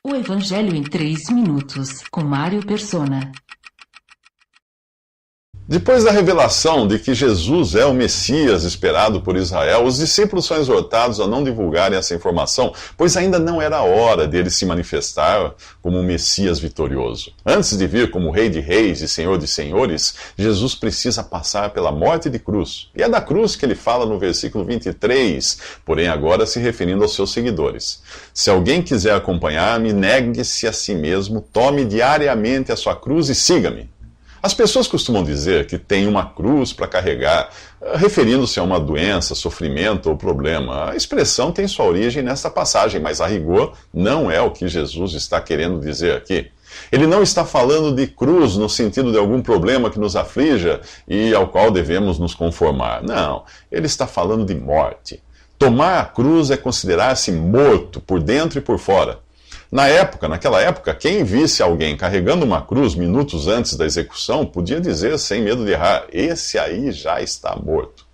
O Evangelho em 3 minutos, com Mário Persona. Depois da revelação de que Jesus é o Messias esperado por Israel, os discípulos são exortados a não divulgarem essa informação, pois ainda não era a hora dele se manifestar como o Messias vitorioso. Antes de vir como Rei de Reis e Senhor de Senhores, Jesus precisa passar pela morte de cruz. E é da cruz que ele fala no versículo 23, porém agora se referindo aos seus seguidores. Se alguém quiser acompanhar-me, negue-se a si mesmo, tome diariamente a sua cruz e siga-me. As pessoas costumam dizer que tem uma cruz para carregar, referindo-se a uma doença, sofrimento ou problema. A expressão tem sua origem nesta passagem, mas a rigor não é o que Jesus está querendo dizer aqui. Ele não está falando de cruz no sentido de algum problema que nos aflija e ao qual devemos nos conformar. Não, ele está falando de morte. Tomar a cruz é considerar-se morto por dentro e por fora. Naquela época, quem visse alguém carregando uma cruz minutos antes da execução podia dizer, sem medo de errar, esse aí já está morto.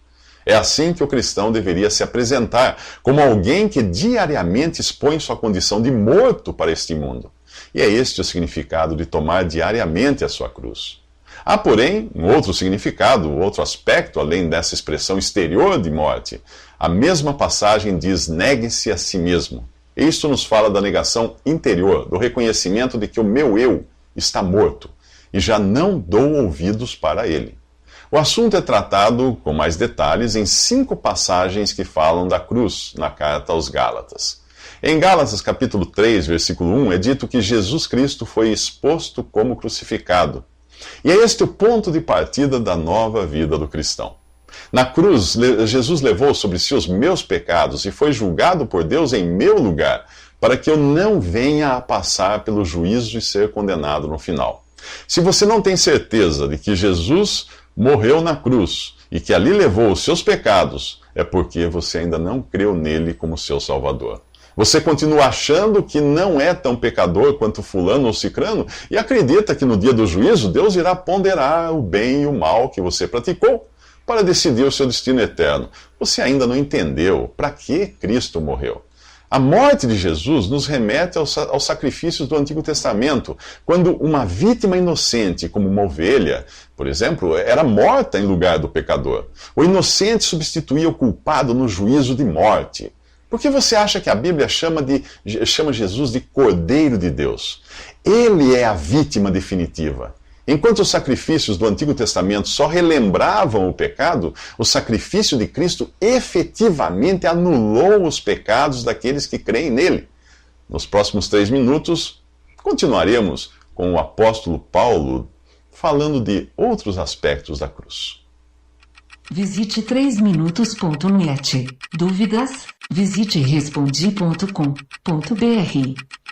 É assim que o cristão deveria se apresentar, como alguém que diariamente expõe sua condição de morto para este mundo. E é este o significado de tomar diariamente a sua cruz. Há, porém, um outro significado, outro aspecto, além dessa expressão exterior de morte. A mesma passagem diz, negue-se a si mesmo. Isto nos fala da negação interior, do reconhecimento de que o meu eu está morto e já não dou ouvidos para ele. O assunto é tratado com mais detalhes em 5 passagens que falam da cruz na carta aos Gálatas. Em Gálatas capítulo 3, versículo 1, é dito que Jesus Cristo foi exposto como crucificado. E é este o ponto de partida da nova vida do cristão. Na cruz, Jesus levou sobre si os meus pecados e foi julgado por Deus em meu lugar, para que eu não venha a passar pelo juízo e ser condenado no final. Se você não tem certeza de que Jesus morreu na cruz e que ali levou os seus pecados, é porque você ainda não creu nele como seu Salvador. Você continua achando que não é tão pecador quanto fulano ou cicrano e acredita que no dia do juízo Deus irá ponderar o bem e o mal que você praticou para decidir o seu destino eterno. Você ainda não entendeu para que Cristo morreu. A morte de Jesus nos remete aos sacrifícios do Antigo Testamento, quando uma vítima inocente, como uma ovelha, por exemplo, era morta em lugar do pecador. O inocente substituía o culpado no juízo de morte. Por que você acha que a Bíblia chama Jesus de Cordeiro de Deus? Ele é a vítima definitiva. Enquanto os sacrifícios do Antigo Testamento só relembravam o pecado, o sacrifício de Cristo efetivamente anulou os pecados daqueles que creem nele. Nos próximos 3 minutos, continuaremos com o apóstolo Paulo falando de outros aspectos da cruz. Visite 3minutos.net. Dúvidas? Visite respondi.com.br.